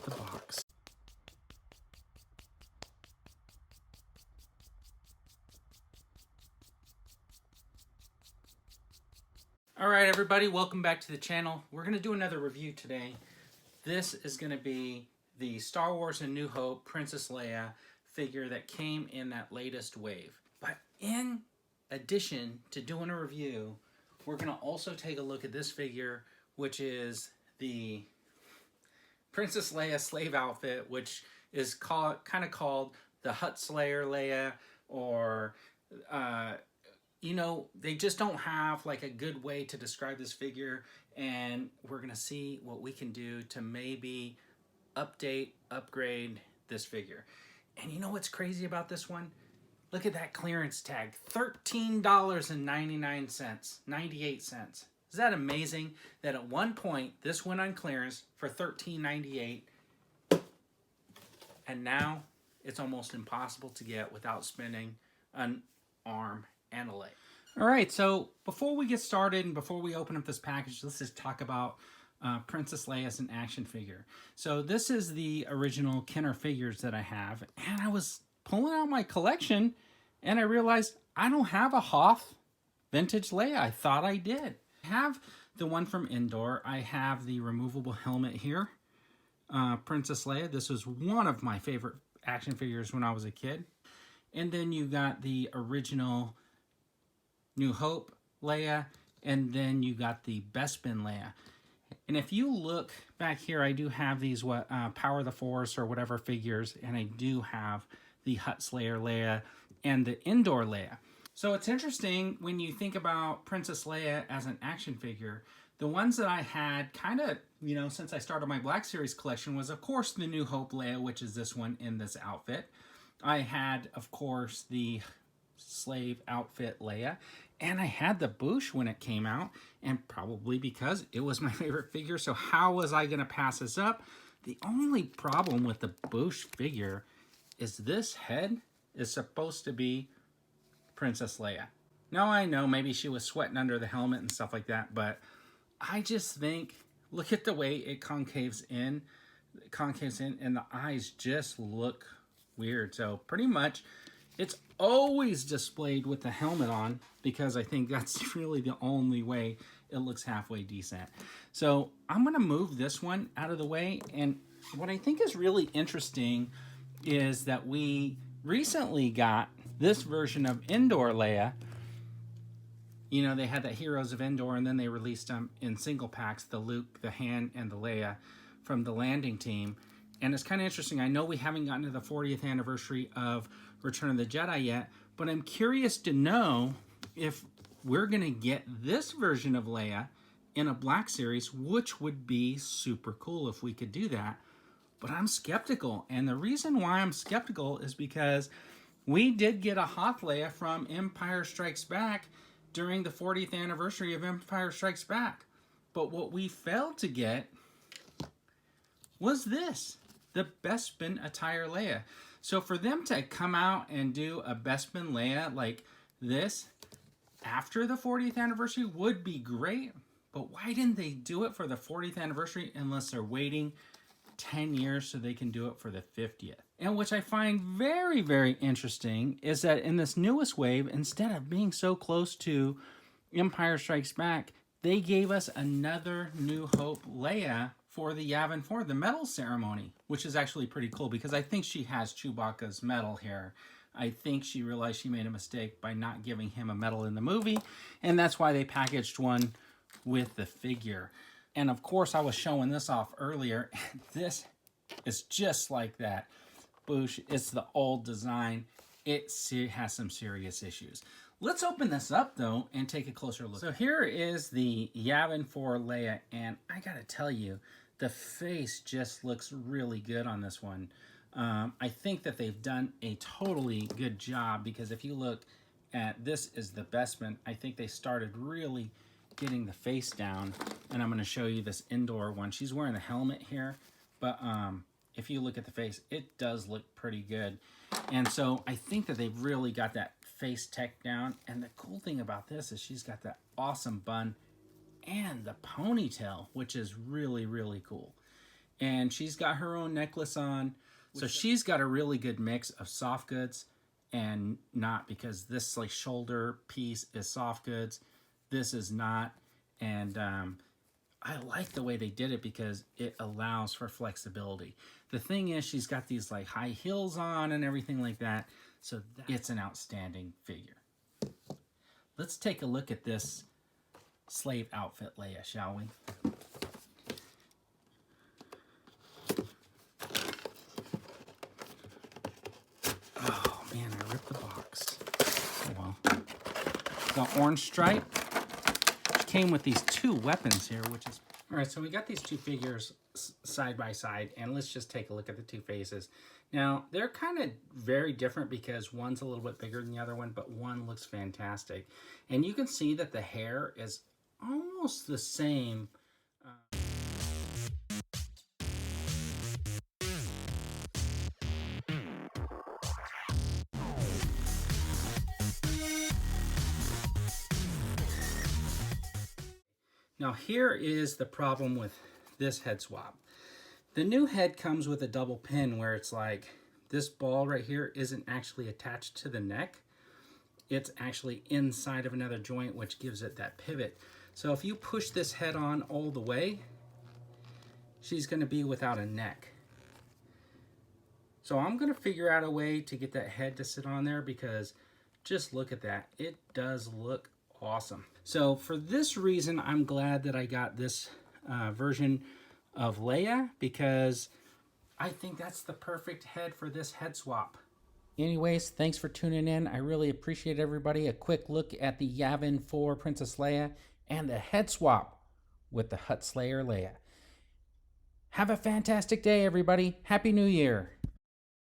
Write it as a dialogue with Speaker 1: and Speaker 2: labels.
Speaker 1: the box. Alright everybody, welcome back to the channel. We're going to do another review today. This is going to be the Star Wars A New Hope Princess Leia figure that came in that latest wave. But in addition to doing a review, we're going to also take a look at this figure, which is the Princess Leia slave outfit, which is kind of called the Hut Slayer Leia, or you know, they just don't have like a good way to describe this figure, and we're gonna see what we can do to maybe upgrade this figure. And you know what's crazy about this one? Look at that clearance tag, $13.99, 98 cents. Is that amazing that at one point this went on clearance for $13.98, and now it's almost impossible to get without spending an arm and a leg. All right, so before we get started and before we open up this package, let's just talk about Princess Leia as an action figure. So this is the original Kenner figures that I have, and I was pulling out my collection and I realized I don't have a Hoth vintage Leia. I thought I did. I have the one from Indoor. I have the removable helmet here, Princess Leia. This was one of my favorite action figures when I was a kid. And then you got the original New Hope Leia, and then you got the Besbin Leia. And if you look back here, I do have these Power of the Force or whatever figures, and I do have the Hut Slayer Leia and the Indoor Leia. So it's interesting when you think about Princess Leia as an action figure. The ones that I had kind of, you know, since I started my Black Series collection was, of course, the New Hope Leia, which is this one in this outfit. I had, of course, the slave outfit Leia, and I had the Boushh when it came out, and probably because it was my favorite figure, so how was I going to pass this up? The only problem with the Boushh figure is this head is supposed to be Princess Leia. Now I know maybe she was sweating under the helmet and stuff like that, but I just think, look at the way it concaves in, and the eyes just look weird. So pretty much it's always displayed with the helmet on, because I think that's really the only way it looks halfway decent. So I'm going to move this one out of the way, and what I think is really interesting is that we recently got this version of Indoor Leia. You know, they had that Heroes of Endor, and then they released them in single packs, the Luke, the Han, and the Leia from the landing team. And it's kind of interesting. I know we haven't gotten to the 40th anniversary of Return of the Jedi yet, but I'm curious to know if we're going to get this version of Leia in a Black Series, which would be super cool if we could do that. But I'm skeptical, and the reason why I'm skeptical is because we did get a Hoth Leia from Empire Strikes Back during the 40th anniversary of Empire Strikes Back. But what we failed to get was this, the Besbin attire Leia. So for them to come out and do a Besbin Leia like this after the 40th anniversary would be great, but why didn't they do it for the 40th anniversary unless they're waiting 10 years so they can do it for the 50th? And which I find very, very interesting is that in this newest wave, instead of being so close to Empire Strikes Back, they gave us another New Hope Leia for the Yavin 4, the medal ceremony, which is actually pretty cool because I think she has Chewbacca's medal here. I think she realized she made a mistake by not giving him a medal in the movie, and that's why they packaged one with the figure. And of course, I was showing this off earlier. This is just like that Boushh. It's the old design. It has some serious issues. Let's open this up, though, and take a closer look. So here is the Yavin 4 Leia, and I gotta tell you, the face just looks really good on this one. I think that they've done a totally good job, because if you look at this is the Besbin, I think they started really getting the face down, and I'm going to show you this Indoor one. She's wearing the helmet here, but if you look at the face, it does look pretty good. And so I think that they've really got that face tech down, and the cool thing about this is she's got that awesome bun and the ponytail, which is really, really cool. And she's got her own necklace on. So she's got a really good mix of soft goods and not, because this like shoulder piece is soft goods. This is not. And I like the way they did it because it allows for flexibility. The thing is, she's got these like high heels on and everything like that. So it's an outstanding figure. Let's take a look at this slave outfit, Leia, shall we? Oh man, I ripped the box. Oh well. The orange stripe came with these two weapons here, which is... Alright, so we got these two figures side by side, and let's just take a look at the two faces. Now, they're kind of very different because one's a little bit bigger than the other one, but one looks fantastic. And you can see that the hair is almost the same. Now, here is the problem with this head swap. The new head comes with a double pin where it's like this ball right here isn't actually attached to the neck. It's actually inside of another joint, which gives it that pivot. So if you push this head on all the way, she's going to be without a neck. So I'm going to figure out a way to get that head to sit on there, because just look at that. It does look awesome. So for this reason, I'm glad that I got this version of Leia, because I think that's the perfect head for this head swap. Anyways, thanks for tuning in. I really appreciate everybody. A quick look at the Yavin for Princess Leia and the head swap with the Hutt Slayer Leia. Have a fantastic day, everybody. Happy New Year.